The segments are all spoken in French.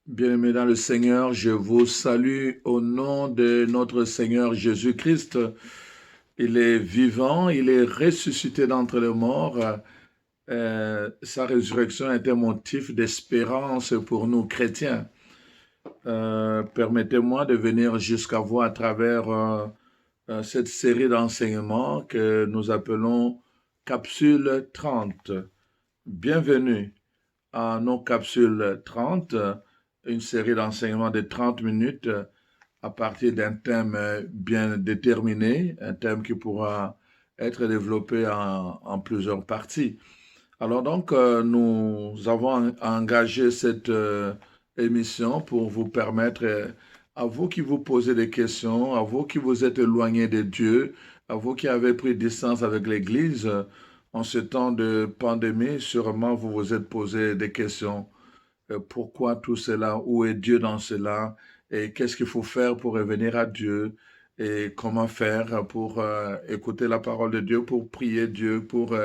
Bien-aimés dans le Seigneur, je vous salue au nom de notre Seigneur Jésus-Christ. Il est vivant, il est ressuscité d'entre les morts. Sa résurrection est un motif d'espérance pour nous chrétiens. Permettez-moi de venir jusqu'à vous à travers cette série d'enseignements que nous appelons Capsule 30. Bienvenue à nos capsules 30, une série d'enseignements de 30 minutes à partir d'un thème bien déterminé, un thème qui pourra être développé en plusieurs parties. Alors donc, nous avons engagé cette émission pour vous permettre, à vous qui vous posez des questions, à vous qui vous êtes éloignés de Dieu, à vous qui avez pris distance avec l'Église, en ce temps de pandémie, sûrement vous vous êtes posé des questions. Pourquoi tout cela? Où est Dieu dans cela? Et qu'est-ce qu'il faut faire pour revenir à Dieu? Et comment faire pour écouter la parole de Dieu, pour prier Dieu, pour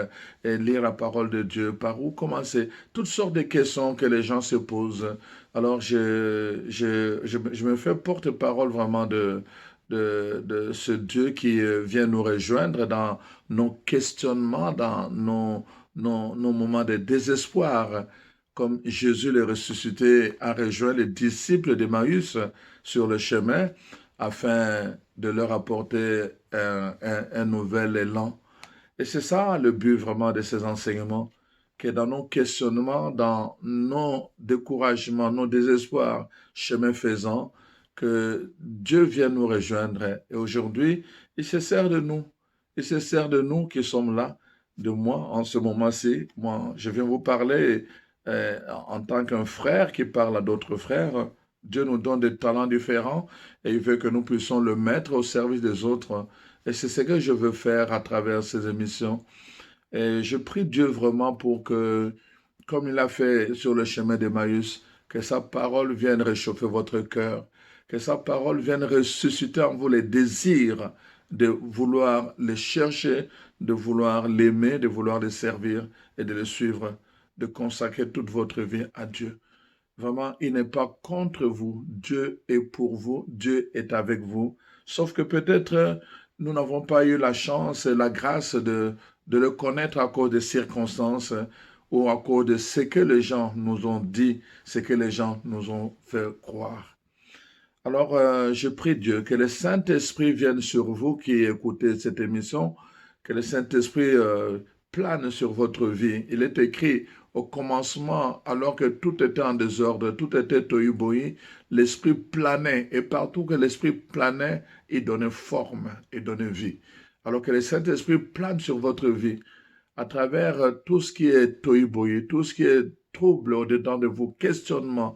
lire la parole de Dieu? Par où commencer? Toutes sortes de questions que les gens se posent. Alors, je me fais porte-parole vraiment de ce Dieu qui vient nous rejoindre dans nos questionnements, dans nos moments de désespoir. Comme Jésus le ressuscité a rejoint les disciples d'Emmaüs sur le chemin afin de leur apporter un nouvel élan. Et c'est ça le but vraiment de ces enseignements, que dans nos questionnements, dans nos découragements, nos désespoirs, chemin faisant, que Dieu vienne nous rejoindre. Et aujourd'hui, il se sert de nous. Il se sert de nous qui sommes là, de moi en ce moment-ci. Moi, je viens vous parler en tant qu'un frère qui parle à d'autres frères. Dieu nous donne des talents différents et il veut que nous puissions le mettre au service des autres. Et c'est ce que je veux faire à travers ces émissions. Et je prie Dieu vraiment pour que, comme il l'a fait sur le chemin d'Emmaüs, que sa parole vienne réchauffer votre cœur, que sa parole vienne ressusciter en vous les désirs de vouloir le chercher, de vouloir l'aimer, de vouloir le servir et de le suivre, de consacrer toute votre vie à Dieu. Vraiment, il n'est pas contre vous. Dieu est pour vous. Dieu est avec vous. Sauf que peut-être nous n'avons pas eu la chance et la grâce de le connaître à cause des circonstances ou à cause de ce que les gens nous ont dit, ce que les gens nous ont fait croire. Alors, je prie Dieu que le Saint-Esprit vienne sur vous qui écoutez cette émission, que le Saint-Esprit plane sur votre vie. Il est écrit au commencement, alors que tout était en désordre, tout était tohu-bohu, l'Esprit planait. Et partout que l'Esprit planait, il donnait forme, il donnait vie. Alors que le Saint-Esprit plane sur votre vie, à travers tout ce qui est tohu-bohu, tout ce qui est trouble au-dedans de vous, questionnement,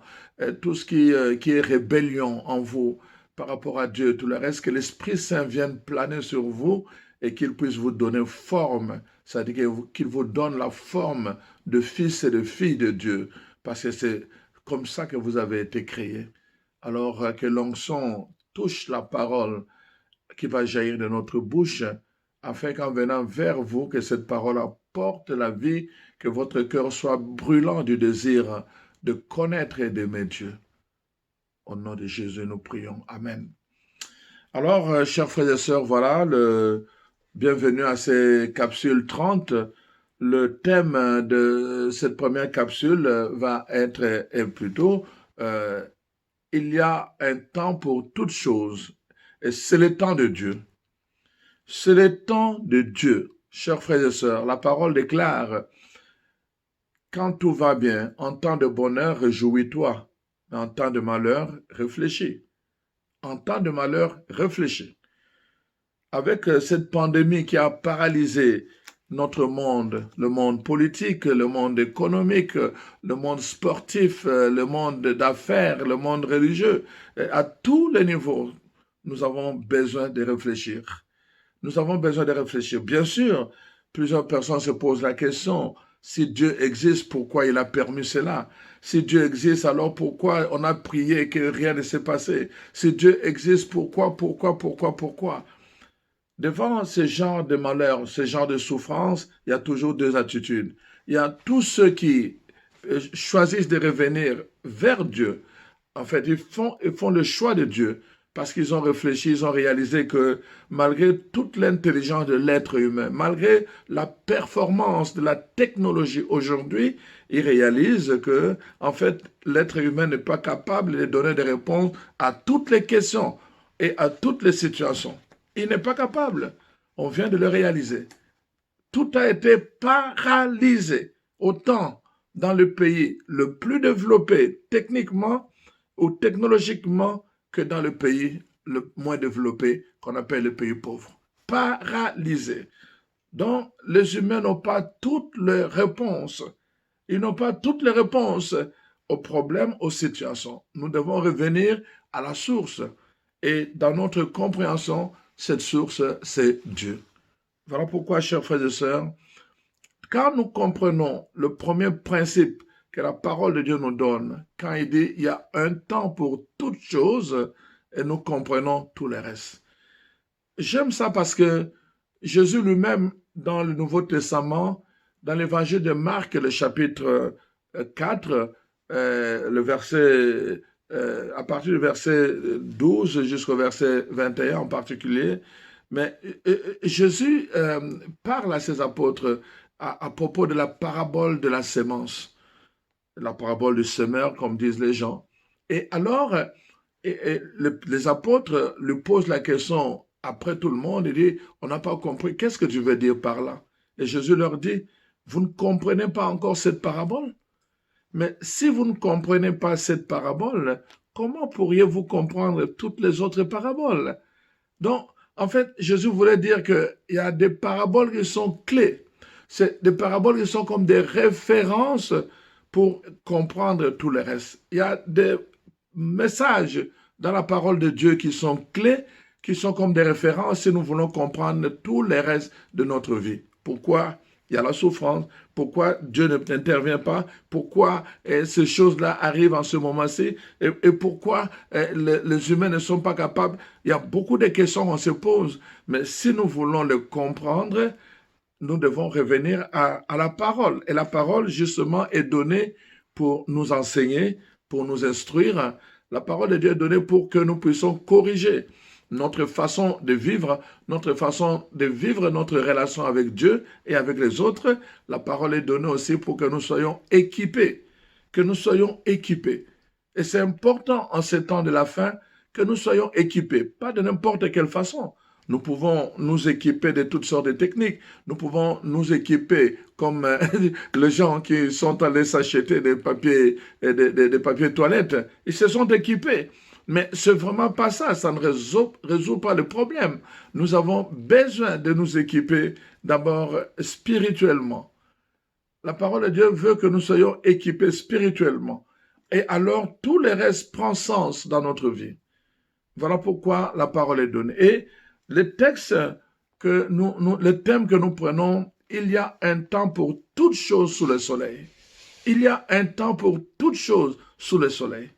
tout ce qui est rébellion en vous par rapport à Dieu, tout le reste, que l'Esprit Saint vienne planer sur vous et qu'il puisse vous donner forme, c'est-à-dire qu'il vous donne la forme de fils et de filles de Dieu, parce que c'est comme ça que vous avez été créés. Alors que l'onction touche la parole qui va jaillir de notre bouche, afin qu'en venant vers vous, que cette parole apporte la vie, que votre cœur soit brûlant du désir de connaître et d'aimer Dieu. Au nom de Jésus, nous prions. Amen. Alors, chers frères et sœurs, voilà, bienvenue à ces capsules 30. Le thème de cette première capsule va être, et plutôt, il y a un temps pour toutes choses, et c'est le temps de Dieu. C'est le temps de Dieu. Chers frères et sœurs, la parole déclare, quand tout va bien, en temps de bonheur, réjouis-toi, mais en temps de malheur, réfléchis. En temps de malheur, réfléchis. Avec cette pandémie qui a paralysé notre monde, le monde politique, le monde économique, le monde sportif, le monde d'affaires, le monde religieux, à tous les niveaux, nous avons besoin de réfléchir. Nous avons besoin de réfléchir. Bien sûr, plusieurs personnes se posent la question, si Dieu existe, pourquoi il a permis cela? Si Dieu existe, alors pourquoi on a prié et que rien ne s'est passé? Si Dieu existe, pourquoi? Devant ce genre de malheur, ce genre de souffrance, il y a toujours deux attitudes. Il y a tous ceux qui choisissent de revenir vers Dieu. En fait, ils font le choix de Dieu parce qu'ils ont réfléchi, ils ont réalisé que malgré toute l'intelligence de l'être humain, malgré la performance de la technologie aujourd'hui, ils réalisent que, en fait, l'être humain n'est pas capable de donner des réponses à toutes les questions et à toutes les situations. Il n'est pas capable. On vient de le réaliser. Tout a été paralysé, autant dans le pays le plus développé techniquement ou technologiquement que dans le pays le moins développé qu'on appelle le pays pauvre. Paralysé. Donc, les humains n'ont pas toutes les réponses. Ils n'ont pas toutes les réponses aux problèmes, aux situations. Nous devons revenir à la source. Et dans notre compréhension, cette source, c'est Dieu. Voilà pourquoi, chers frères et sœurs, quand nous comprenons le premier principe que la parole de Dieu nous donne, quand il dit il y a un temps pour toutes choses, et nous comprenons tout le reste. J'aime ça parce que Jésus lui-même, dans le Nouveau Testament, dans l'évangile de Marc, le chapitre 4, le verset, à partir du verset 12 jusqu'au verset 21 en particulier, mais Jésus parle à ses apôtres à propos de la parabole de la sémence, la parabole du semeur, comme disent les gens. Et alors, les apôtres lui posent la question après tout le monde, il dit, on n'a pas compris, qu'est-ce que tu veux dire par là? Et Jésus leur dit, vous ne comprenez pas encore cette parabole? Mais si vous ne comprenez pas cette parabole, comment pourriez-vous comprendre toutes les autres paraboles? Donc, en fait, Jésus voulait dire qu'il y a des paraboles qui sont clés. C'est des paraboles qui sont comme des références pour comprendre tout le reste. Il y a des messages dans la parole de Dieu qui sont clés, qui sont comme des références si nous voulons comprendre tout le reste de notre vie. Pourquoi il y a la souffrance, pourquoi Dieu n'intervient pas, pourquoi ces choses-là arrivent en ce moment-ci, et pourquoi les humains ne sont pas capables. Il y a beaucoup de questions qu'on se pose, mais si nous voulons le comprendre, nous devons revenir à la parole. Et la parole, justement, est donnée pour nous enseigner, pour nous instruire. La parole de Dieu est donnée pour que nous puissions corriger notre façon de vivre notre relation avec Dieu et avec les autres. La parole est donnée aussi pour que nous soyons équipés. Et c'est important en ces temps de la fin que nous soyons équipés, pas de n'importe quelle façon. Nous pouvons nous équiper de toutes sortes de techniques. Nous pouvons nous équiper comme les gens qui sont allés s'acheter des papiers, des papiers toilettes. Ils se sont équipés. Mais c'est vraiment pas ça. Ça ne résout pas le problème. Nous avons besoin de nous équiper d'abord spirituellement. La parole de Dieu veut que nous soyons équipés spirituellement. Et alors, tout le reste prend sens dans notre vie. Voilà pourquoi la parole est donnée. Et le texte le thème que nous prenons, il y a un temps pour toutes choses sous le soleil. Il y a un temps pour toutes choses sous le soleil.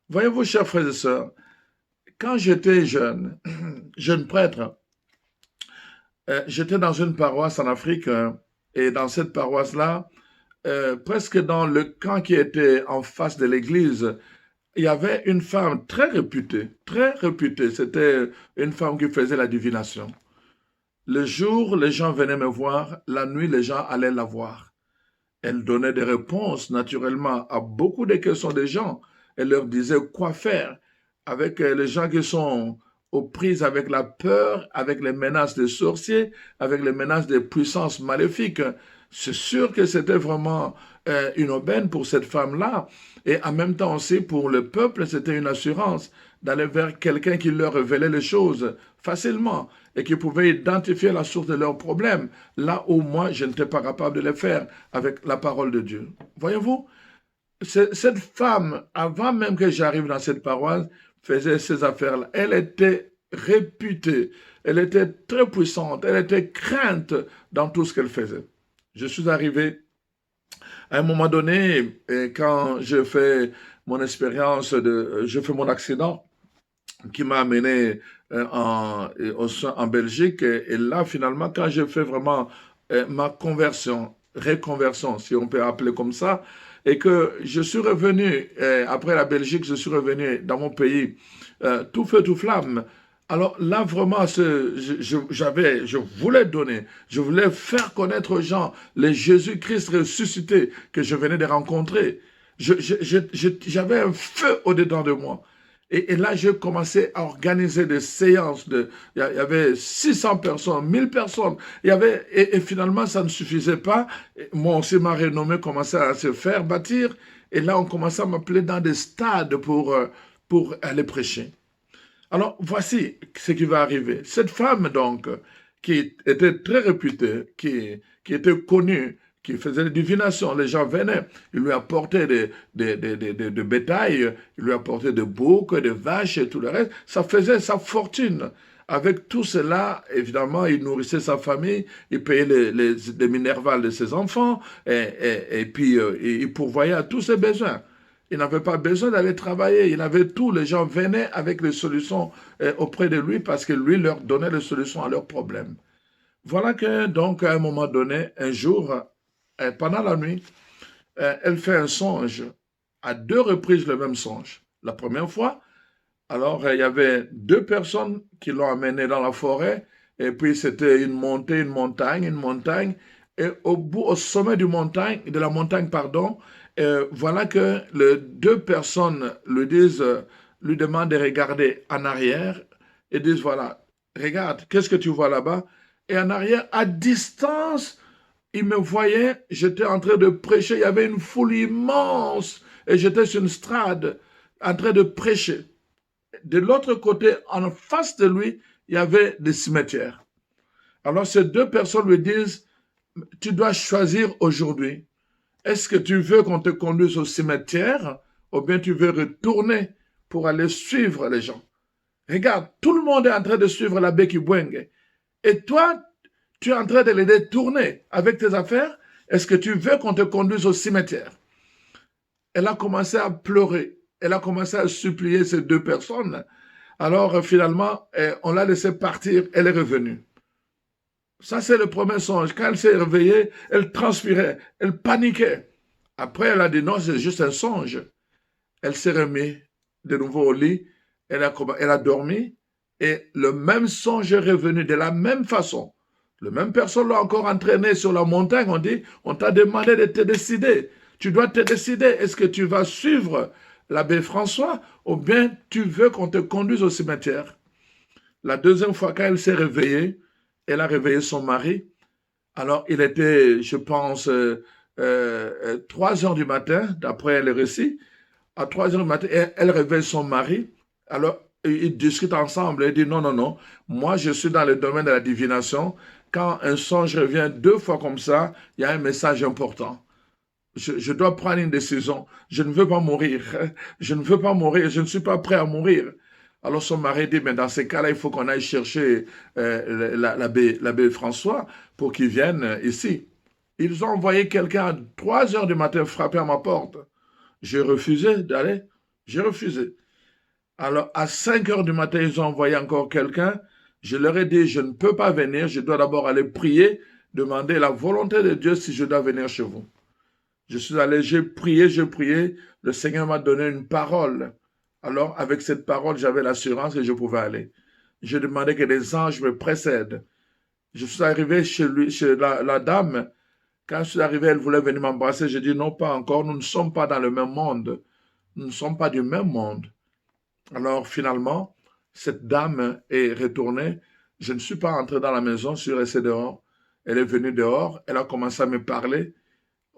Voyez-vous, chers frères et sœurs, quand j'étais jeune prêtre, j'étais dans une paroisse en Afrique, et dans cette paroisse-là, presque dans le camp qui était en face de l'église, il y avait une femme très réputée, très réputée. C'était une femme qui faisait la divination. Le jour, les gens venaient me voir. La nuit, les gens allaient la voir. Elle donnait des réponses, naturellement, à beaucoup de questions des gens. Elle leur disait quoi faire avec les gens qui sont aux prises avec la peur, avec les menaces des sorciers, avec les menaces des puissances maléfiques. C'est sûr que c'était vraiment une aubaine pour cette femme-là. Et en même temps aussi, pour le peuple, c'était une assurance d'aller vers quelqu'un qui leur révélait les choses facilement et qui pouvait identifier la source de leurs problèmes, là où moi, je n'étais pas capable de le faire avec la parole de Dieu. Voyez-vous, cette femme, avant même que j'arrive dans cette paroisse, faisait ces affaires-là. Elle était réputée, elle était très puissante, elle était crainte dans tout ce qu'elle faisait. Je suis arrivé à un moment donné, quand je fais mon expérience, je fais mon accident qui m'a amené en Belgique. Et là, finalement, quand j'ai fait vraiment ma conversion, réconversion, si on peut appeler comme ça, et que je suis revenu, après la Belgique, je suis revenu dans mon pays, tout feu, tout flamme. Alors là, vraiment, je voulais donner, je voulais faire connaître aux gens les Jésus-Christ ressuscité que je venais de rencontrer. J'avais un feu au-dedans de moi. Et là, j'ai commencé à organiser des séances. Il y avait 600 personnes, 1000 personnes. Et finalement, ça ne suffisait pas. Moi aussi, ma renommée commençait à se faire bâtir. Et là, on commençait à m'appeler dans des stades pour aller prêcher. Alors, voici ce qui va arriver. Cette femme, donc, qui était très réputée, qui était connue, qui faisait des divinations, les gens venaient, ils lui apportaient de bétail, ils lui apportaient des boucs, des vaches et tout le reste. Ça faisait sa fortune. Avec tout cela, évidemment, il nourrissait sa famille, il payait les minervales de ses enfants, et puis il pourvoyait à tous ses besoins. Il n'avait pas besoin d'aller travailler. Il avait tout. Les gens venaient avec les solutions auprès de lui parce que lui leur donnait les solutions à leurs problèmes. Voilà que, donc, à un moment donné, un jour, pendant la nuit, elle fait un songe. À 2 reprises, le même songe. La première fois, alors, il y avait 2 personnes qui l'ont amené dans la forêt. Et puis, c'était une montée, une montagne, une montagne. Et au sommet de la montagne, pardon, voilà que les 2 personnes lui demandent de regarder en arrière et disent, voilà, regarde, qu'est-ce que tu vois là-bas? Et en arrière, à distance, il me voyait, j'étais en train de prêcher, il y avait une foule immense et j'étais sur une strade en train de prêcher. De l'autre côté, en face de lui, il y avait des cimetières. Alors ces 2 personnes lui disent, tu dois choisir aujourd'hui. Est-ce que tu veux qu'on te conduise au cimetière ou bien tu veux retourner pour aller suivre les gens? Regarde, tout le monde est en train de suivre l'abbé Kibwenge. Et toi, tu es en train de les détourner avec tes affaires. Est-ce que tu veux qu'on te conduise au cimetière? Elle a commencé à pleurer. Elle a commencé à supplier ces 2 personnes. Alors finalement, on l'a laissée partir. Elle est revenue. Ça, c'est le premier songe. Quand elle s'est réveillée, elle transpirait, elle paniquait. Après, elle a dit non, c'est juste un songe. Elle s'est remise de nouveau au lit. Elle a dormi. Et le même songe est revenu de la même façon. La même personne l'a encore entraîné sur la montagne. On dit, on t'a demandé de te décider. Tu dois te décider. Est-ce que tu vas suivre l'abbé François ou bien tu veux qu'on te conduise au cimetière? La deuxième fois, quand elle s'est réveillée, elle a réveillé son mari. Alors, il était, je pense, 3 heures du matin, d'après le récit. À 3 heures du matin, elle réveille son mari. Alors, ils discutent ensemble. Elle dit, non, non, non, moi, je suis dans le domaine de la divination. Quand un songe revient 2 fois comme ça, il y a un message important. Je dois prendre une décision. Je ne veux pas mourir. Je ne veux pas mourir. Je ne suis pas prêt à mourir. Alors son mari dit, mais dans ces cas-là, il faut qu'on aille chercher l'abbé François pour qu'il vienne ici. Ils ont envoyé quelqu'un à 3 heures du matin frapper à ma porte. J'ai refusé d'aller. J'ai refusé. Alors à 5 heures du matin, ils ont envoyé encore quelqu'un. Je leur ai dit, je ne peux pas venir. Je dois d'abord aller prier, demander la volonté de Dieu si je dois venir chez vous. Je suis allé, j'ai prié. Le Seigneur m'a donné une parole. Alors, avec cette parole, j'avais l'assurance que je pouvais aller. Je demandais que les anges me précèdent. Je suis arrivé chez la dame. Quand je suis arrivé, elle voulait venir m'embrasser. J'ai dit non, pas encore. Nous ne sommes pas dans le même monde. Nous ne sommes pas du même monde. Alors, finalement, cette dame est retournée. Je ne suis pas entré dans la maison, je suis resté dehors. Elle est venue dehors. Elle a commencé à me parler.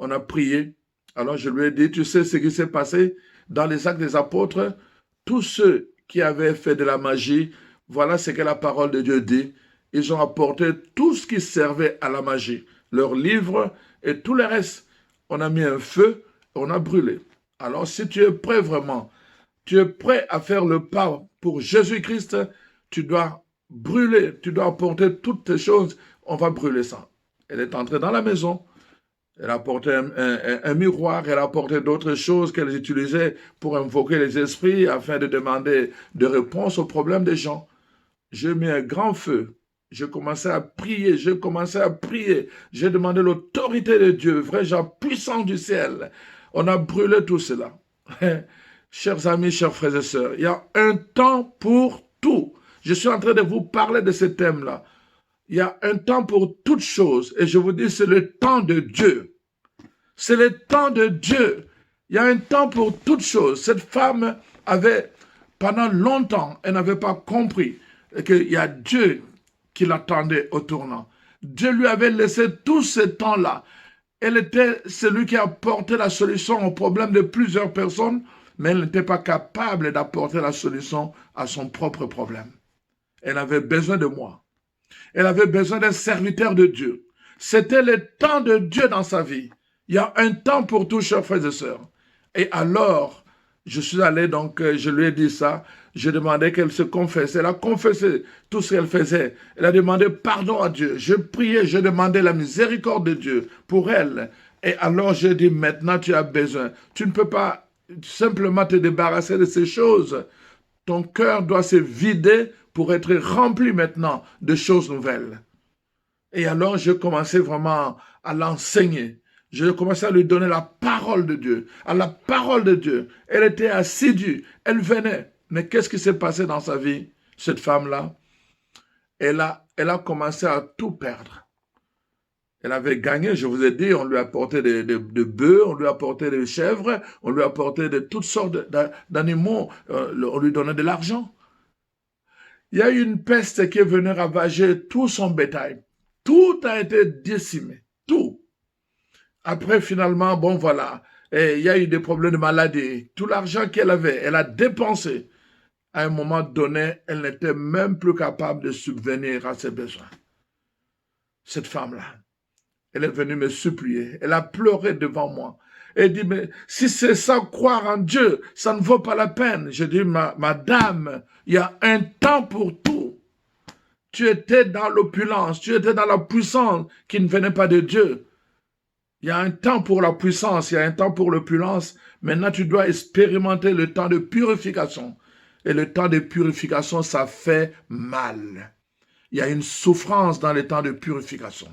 On a prié. Alors je lui ai dit, tu sais ce qui s'est passé dans les Actes des Apôtres? Tous ceux qui avaient fait de la magie, voilà ce que la parole de Dieu dit. Ils ont apporté tout ce qui servait à la magie, leurs livres et tout le reste. On a mis un feu, on a brûlé. Alors si tu es prêt vraiment, tu es prêt à faire le pas pour Jésus-Christ, tu dois brûler, tu dois apporter toutes tes choses, on va brûler ça. Elle est entrée dans la maison, elle a apporté un miroir, elle a apporté d'autres choses qu'elle utilisait pour invoquer les esprits afin de demander des réponses aux problèmes des gens. J'ai mis un grand feu. J'ai commencé à prier, J'ai demandé l'autorité de Dieu, vrai genre puissant du ciel. On a brûlé tout cela. Chers amis, chers frères et sœurs, il y a un temps pour tout. Je suis en train de vous parler de ce thème-là. Il y a un temps pour toutes choses. Et je vous dis, c'est le temps de Dieu. C'est le temps de Dieu. Il y a un temps pour toutes choses. Cette femme avait, pendant longtemps, elle n'avait pas compris qu'il y a Dieu qui l'attendait au tournant. Dieu lui avait laissé tout ce temps-là. Elle était celui qui apportait la solution au problème de plusieurs personnes, mais elle n'était pas capable d'apporter la solution à son propre problème. Elle avait besoin de moi. Elle avait besoin d'un serviteur de Dieu. C'était le temps de Dieu dans sa vie. Il y a un temps pour tout, chers frères et sœurs. Et alors, je suis allé, donc, je lui ai dit ça. Je demandais qu'elle se confesse. Elle a confessé tout ce qu'elle faisait. Elle a demandé pardon à Dieu. Je priais, je demandais la miséricorde de Dieu pour elle. Et alors, j'ai dit, maintenant, tu as besoin. Tu ne peux pas simplement te débarrasser de ces choses. Ton cœur doit se vider pour être rempli maintenant de choses nouvelles. Et alors, je commençais vraiment à l'enseigner. Je commençais à lui donner la parole de Dieu. À la parole de Dieu. Elle était assidue. Elle venait. Mais qu'est-ce qui s'est passé dans sa vie, cette femme-là? Elle a commencé à tout perdre. Elle avait gagné, je vous ai dit, on lui a apporté des bœufs, on lui a apporté des chèvres, on lui a apporté de toutes sortes d'animaux, on lui donnait de l'argent. Il y a eu une peste qui est venue ravager tout son bétail. Tout a été décimé. Tout. Après, finalement, bon, voilà. Et il y a eu des problèmes de maladie. Tout l'argent qu'elle avait, elle a dépensé. À un moment donné, elle n'était même plus capable de subvenir à ses besoins. Cette femme-là, elle est venue me supplier. Elle a pleuré devant moi. Elle dit, mais si c'est ça, croire en Dieu, ça ne vaut pas la peine. Je dis, madame, il y a un temps pour tout. Tu étais dans l'opulence, tu étais dans la puissance qui ne venait pas de Dieu. Il y a un temps pour la puissance, il y a un temps pour l'opulence. Maintenant, tu dois expérimenter le temps de purification. Et le temps de purification, ça fait mal. Il y a une souffrance dans le temps de purification.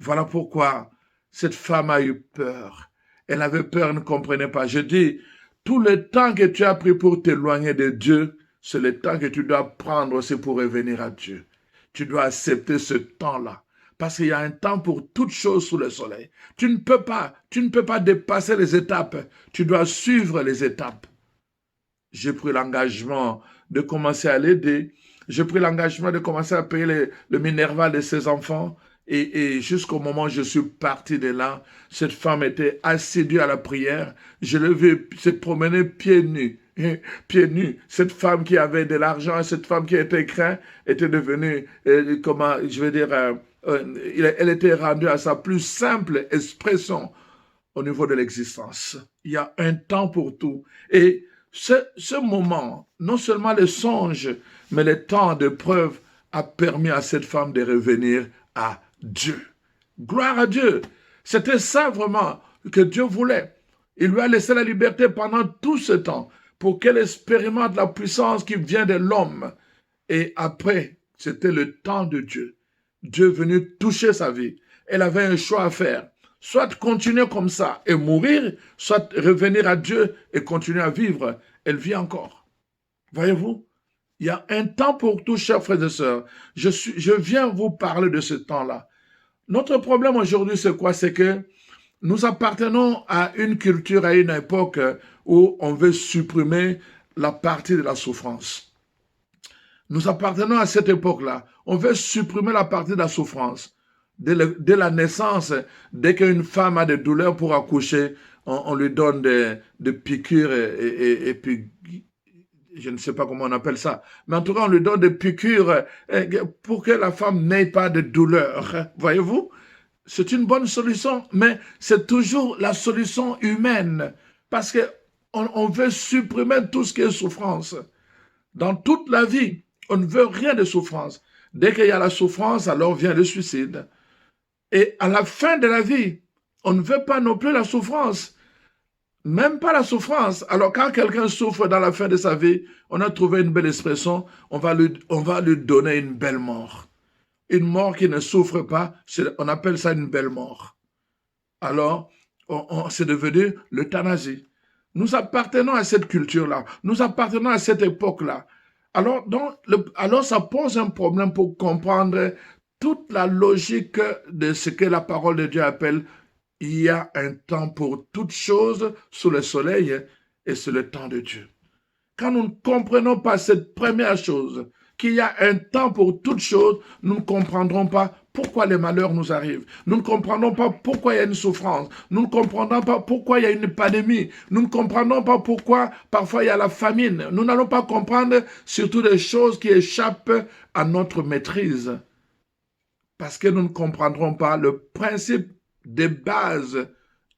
Voilà pourquoi cette femme a eu peur. Elle avait peur, elle ne comprenait pas. Je dis, tout le temps que tu as pris pour t'éloigner de Dieu, c'est le temps que tu dois prendre aussi pour revenir à Dieu. Tu dois accepter ce temps-là. Parce qu'il y a un temps pour toute chose sous le soleil. Tu ne peux pas dépasser les étapes. Tu dois suivre les étapes. J'ai pris l'engagement de commencer à l'aider. J'ai pris l'engagement de commencer à payer le minerval de ses enfants. Et jusqu'au moment où je suis parti de là, cette femme était assidue à la prière. Je l'ai vue se promener pieds nus. Pieds nus. Cette femme qui avait de l'argent, cette femme qui était crainte, était devenue, elle était rendue à sa plus simple expression au niveau de l'existence. Il y a un temps pour tout. Et ce moment, non seulement le songe, mais le temps de preuve a permis à cette femme de revenir à Dieu. Gloire à Dieu. C'était ça vraiment que Dieu voulait. Il lui a laissé la liberté pendant tout ce temps pour qu'elle expérimente la puissance qui vient de l'homme. Et après, c'était le temps de Dieu. Dieu est venu toucher sa vie. Elle avait un choix à faire. Soit continuer comme ça et mourir, soit revenir à Dieu et continuer à vivre. Elle vit encore. Voyez-vous? Il y a un temps pour tout, chers frères et sœurs. Je viens vous parler de ce temps-là. Notre problème aujourd'hui, c'est quoi? C'est que nous appartenons à une culture, à une époque où on veut supprimer la partie de la souffrance. Nous appartenons à cette époque-là. On veut supprimer la partie de la souffrance. Dès la naissance, dès qu'une femme a des douleurs pour accoucher, on lui donne des piqûres et puis, je ne sais pas comment on appelle ça, mais en tout cas, on lui donne des piqûres pour que la femme n'ait pas de douleur. Voyez-vous? C'est une bonne solution, mais c'est toujours la solution humaine parce qu'on veut supprimer tout ce qui est souffrance. Dans toute la vie, On ne veut rien de souffrance. Dès qu'il y a la souffrance, alors vient le suicide. Et à la fin de la vie, on ne veut pas non plus la souffrance. Même pas la souffrance. Alors quand quelqu'un souffre dans la fin de sa vie, on a trouvé une belle expression, on va lui donner une belle mort. Une mort qui ne souffre pas, on appelle ça une belle mort. Alors, c'est devenu l'euthanasie. Nous appartenons à cette culture-là. Nous appartenons à cette époque-là. Alors, ça pose un problème pour comprendre toute la logique de ce que la parole de Dieu appelle « il y a un temps pour toutes choses sous le soleil et c'est le temps de Dieu ». Quand nous ne comprenons pas cette première chose, qu'il y a un temps pour toutes choses, nous ne comprendrons pas pourquoi les malheurs nous arrivent. Nous ne comprendrons pas pourquoi il y a une souffrance. Nous ne comprendrons pas pourquoi il y a une pandémie. Nous ne comprendrons pas pourquoi parfois il y a la famine. Nous n'allons pas comprendre surtout des choses qui échappent à notre maîtrise. Parce que nous ne comprendrons pas le principe de base.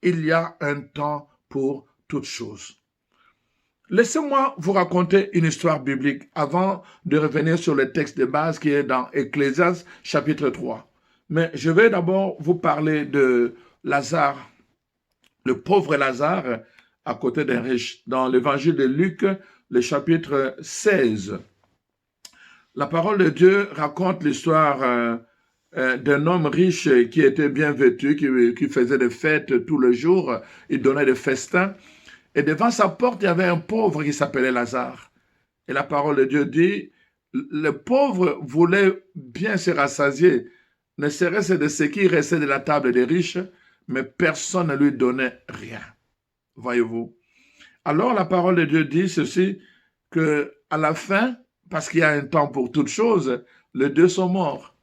Il y a un temps pour toutes choses. Laissez-moi vous raconter une histoire biblique avant de revenir sur le texte de base qui est dans Ecclésiaste chapitre 3. Mais je vais d'abord vous parler de Lazare, le pauvre Lazare à côté d'un riche, dans l'évangile de Luc, le chapitre 16. La parole de Dieu raconte l'histoire d'un homme riche qui était bien vêtu, qui faisait des fêtes tous les jours, il donnait des festins. Et devant sa porte, il y avait un pauvre qui s'appelait Lazare. Et la parole de Dieu dit, le pauvre voulait bien se rassasier, ne serait-ce de ce qui restait de la table des riches, mais personne ne lui donnait rien. Voyez-vous. Alors la parole de Dieu dit ceci, que à la fin, parce qu'il y a un temps pour toutes choses, les deux sont morts.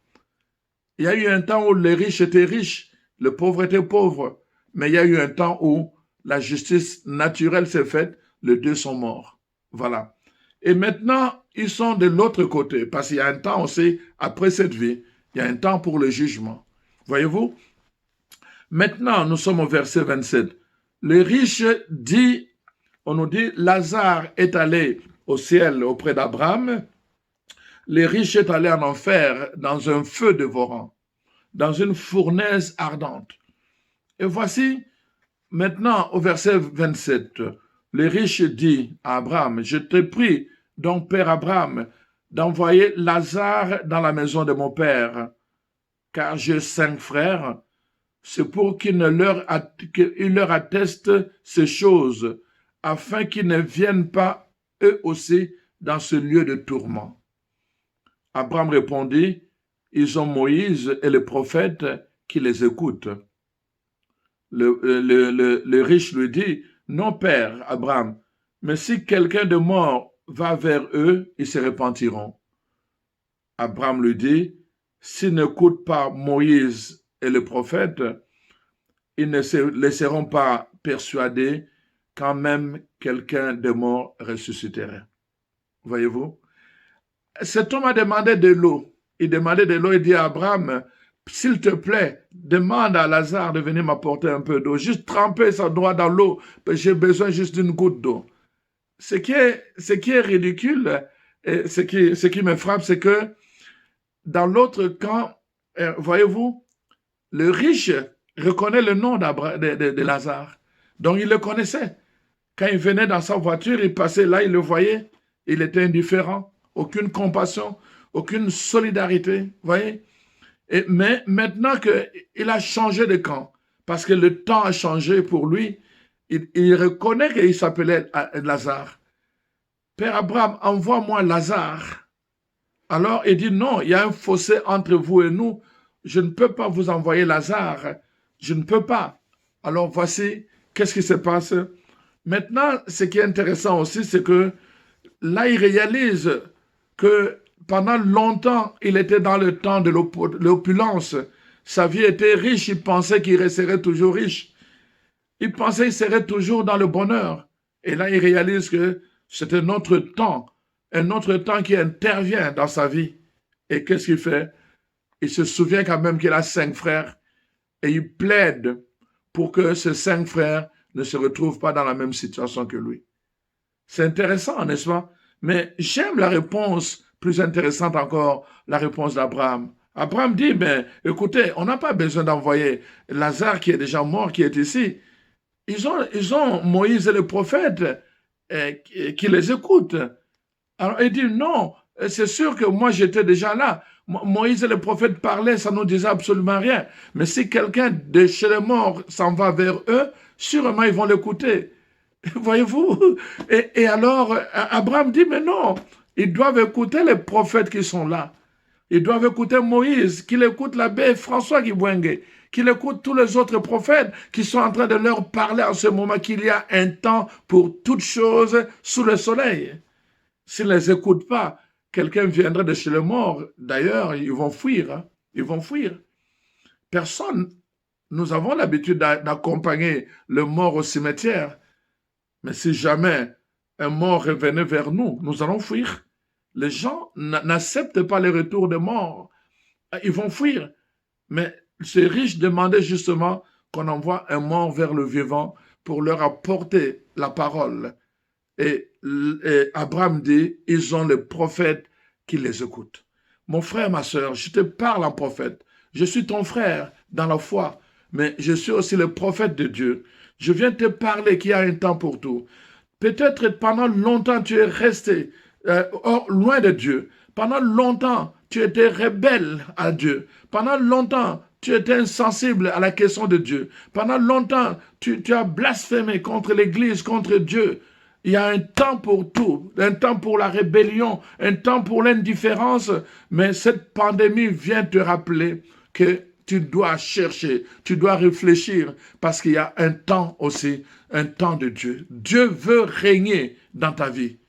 Il y a eu un temps où les riches étaient riches, le pauvre était pauvre, mais il y a eu un temps où la justice naturelle s'est faite, les deux sont morts. Voilà. Et maintenant, ils sont de l'autre côté, parce qu'il y a un temps aussi, après cette vie, il y a un temps pour le jugement. Voyez-vous? Maintenant, nous sommes au verset 27. Le riche dit, on nous dit, Lazare est allé au ciel auprès d'Abraham, le riche est allé en enfer dans un feu dévorant, dans une fournaise ardente. Et voici, maintenant, au verset 27, le riche dit à Abraham, « Je te prie, donc, Père Abraham, d'envoyer Lazare dans la maison de mon père, car j'ai 5 frères, c'est pour qu'il leur atteste ces choses, afin qu'ils ne viennent pas, eux aussi, dans ce lieu de tourment. » Abraham répondit, « Ils ont Moïse et le prophète qui les écoutent. » Le riche lui dit, « Non, père Abraham, mais si quelqu'un de mort va vers eux, ils se repentiront. » Abraham lui dit, « S'ils n'écoutent pas Moïse et le prophète, ils ne se laisseront pas persuader quand même quelqu'un de mort ressusciterait. » Voyez-vous? Cet homme a demandé de l'eau. Il demandait de l'eau, il dit à Abraham, « S'il te plaît, demande à Lazare de venir m'apporter un peu d'eau. Juste tremper sa doigt dans l'eau, j'ai besoin juste d'une goutte d'eau. » Ce qui est ridicule, et ce qui me frappe, c'est que dans l'autre camp, voyez-vous, le riche reconnaît le nom de Lazare. Donc il le connaissait. Quand il venait dans sa voiture, il passait là, il le voyait, il était indifférent, aucune compassion, aucune solidarité, voyez. Mais maintenant qu'il a changé de camp, parce que le temps a changé pour lui, il reconnaît qu'il s'appelait Lazare. Père Abraham, envoie-moi Lazare. Alors il dit, non, il y a un fossé entre vous et nous, je ne peux pas vous envoyer Lazare, je ne peux pas. Alors voici, qu'est-ce qui se passe? Maintenant, ce qui est intéressant aussi, c'est que là, il réalise que pendant longtemps, il était dans le temps de l'opulence. Sa vie était riche, il pensait qu'il resterait toujours riche. Il pensait qu'il serait toujours dans le bonheur. Et là, il réalise que c'est un autre temps qui intervient dans sa vie. Et qu'est-ce qu'il fait? Il se souvient quand même qu'il a 5 frères et il plaide pour que ces 5 frères ne se retrouvent pas dans la même situation que lui. C'est intéressant, n'est-ce pas? Mais j'aime la réponse Plus intéressante encore, la réponse d'Abraham. Abraham dit, mais écoutez, on n'a pas besoin d'envoyer Lazare qui est déjà mort, qui est ici. Ils ont Moïse et le prophète qui les écoutent. Alors il dit, non, c'est sûr que moi j'étais déjà là. Moïse et le prophète parlaient, ça ne nous disait absolument rien. Mais si quelqu'un de chez les morts s'en va vers eux, sûrement ils vont l'écouter. Voyez-vous? Et alors, Abraham dit, mais non, ils doivent écouter les prophètes qui sont là. Ils doivent écouter Moïse, qu'il écoute l'abbé François Kibwenge, qu'il écoute tous les autres prophètes qui sont en train de leur parler en ce moment qu'il y a un temps pour toutes choses sous le soleil. S'ils ne les écoutent pas, quelqu'un viendrait de chez les morts. D'ailleurs, ils vont fuir. Hein? Ils vont fuir. Personne, nous avons l'habitude d'accompagner le mort au cimetière. Mais si jamais un mort revenait vers nous, nous allons fuir. Les gens n'acceptent pas les retours de morts. Ils vont fuir. Mais ces riches demandaient justement qu'on envoie un mort vers le vivant pour leur apporter la parole. Et Abraham dit, ils ont le prophète qui les écoute. Mon frère, ma soeur, je te parle en prophète. Je suis ton frère dans la foi, mais je suis aussi le prophète de Dieu. Je viens te parler qu'il y a un temps pour tout. Peut-être pendant longtemps tu es resté loin de Dieu. Pendant longtemps tu étais rebelle à Dieu. Pendant longtemps tu étais insensible à la question de Dieu. Pendant longtemps tu as blasphémé contre l'Église, contre Dieu. Il y a un temps pour tout, un temps pour la rébellion, un temps pour l'indifférence, mais cette pandémie vient te rappeler que tu dois chercher, tu dois réfléchir, parce qu'il y a un temps aussi, un temps de Dieu. Dieu veut régner dans ta vie.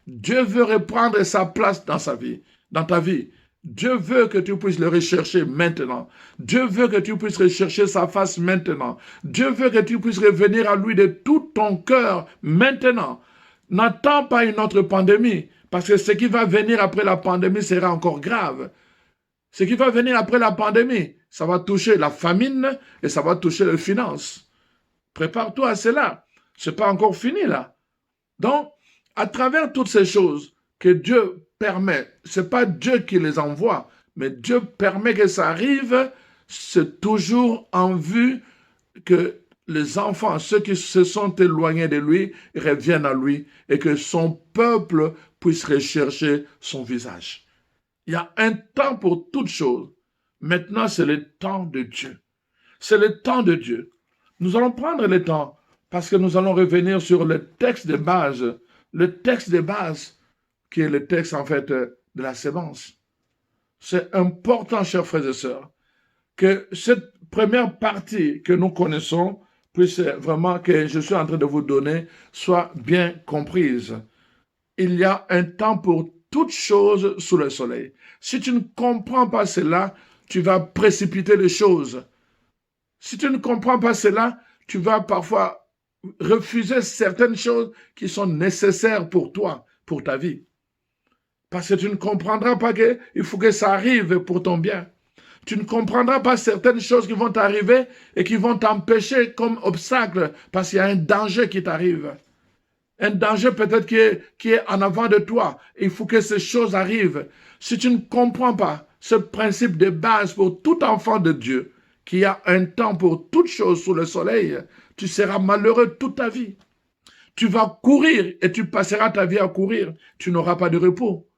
Dieu veut reprendre sa place dans sa vie, dans ta vie. Dieu veut que tu puisses le rechercher maintenant. Dieu veut que tu puisses rechercher sa face maintenant. Dieu veut que tu puisses revenir à lui de tout ton cœur maintenant. N'attends pas une autre pandémie, parce que ce qui va venir après la pandémie sera encore grave. Ce qui va venir après la pandémie, ça va toucher la famine et ça va toucher les finances. Prépare-toi à cela. Ce n'est pas encore fini là. Donc, à travers toutes ces choses que Dieu permet, ce n'est pas Dieu qui les envoie, mais Dieu permet que ça arrive, c'est toujours en vue que les enfants, ceux qui se sont éloignés de lui, reviennent à lui et que son peuple puisse rechercher son visage. Il y a un temps pour toutes choses. Maintenant, c'est le temps de Dieu. C'est le temps de Dieu. Nous allons prendre le temps parce que nous allons revenir sur le texte de base. Le texte de base qui est le texte en fait de la sémence. C'est important, chers frères et sœurs, que cette première partie que nous connaissons puisse vraiment, que je suis en train de vous donner, soit bien comprise. Il y a un temps pour toutes choses sous le soleil. Si tu ne comprends pas cela, tu vas précipiter les choses. Si tu ne comprends pas cela, tu vas parfois refuser certaines choses qui sont nécessaires pour toi, pour ta vie. Parce que tu ne comprendras pas qu'il faut que ça arrive pour ton bien. Tu ne comprendras pas certaines choses qui vont t'arriver et qui vont t'empêcher comme obstacle parce qu'il y a un danger qui t'arrive. Un danger peut-être qui est en avant de toi. Il faut que ces choses arrivent. Si tu ne comprends pas ce principe de base pour tout enfant de Dieu, qu'il y a un temps pour toute chose sous le soleil, tu seras malheureux toute ta vie. Tu vas courir et tu passeras ta vie à courir. Tu n'auras pas de repos.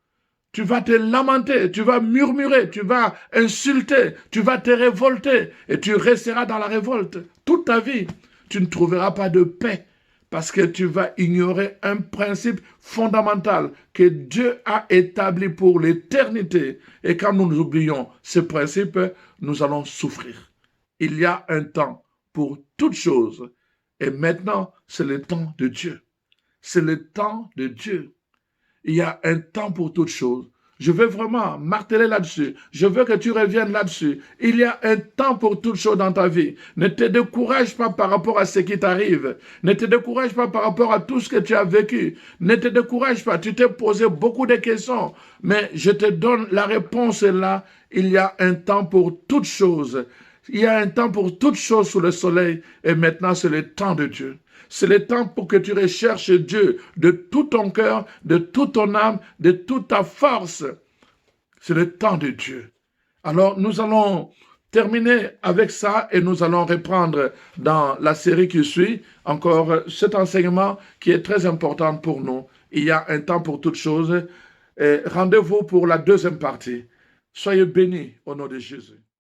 Tu vas te lamenter, tu vas murmurer, tu vas insulter, tu vas te révolter et tu resteras dans la révolte toute ta vie. Tu ne trouveras pas de paix parce que tu vas ignorer un principe fondamental que Dieu a établi pour l'éternité. Et quand nous oublions ce principe, nous allons souffrir. Il y a un temps pour toutes choses et maintenant c'est le temps de Dieu. C'est le temps de Dieu. Il y a un temps pour toutes choses. Je veux vraiment marteler là-dessus. Je veux que tu reviennes là-dessus. Il y a un temps pour toutes choses dans ta vie. Ne te décourage pas par rapport à ce qui t'arrive. Ne te décourage pas par rapport à tout ce que tu as vécu. Ne te décourage pas. Tu t'es posé beaucoup de questions. Mais je te donne la réponse là. Il y a un temps pour toutes choses. Il y a un temps pour toutes choses sous le soleil. Et maintenant, c'est le temps de Dieu. C'est le temps pour que tu recherches Dieu de tout ton cœur, de toute ton âme, de toute ta force. C'est le temps de Dieu. Alors, nous allons terminer avec ça et nous allons reprendre dans la série qui suit encore cet enseignement qui est très important pour nous. Il y a un temps pour toutes choses. Rendez-vous pour la deuxième partie. Soyez bénis au nom de Jésus.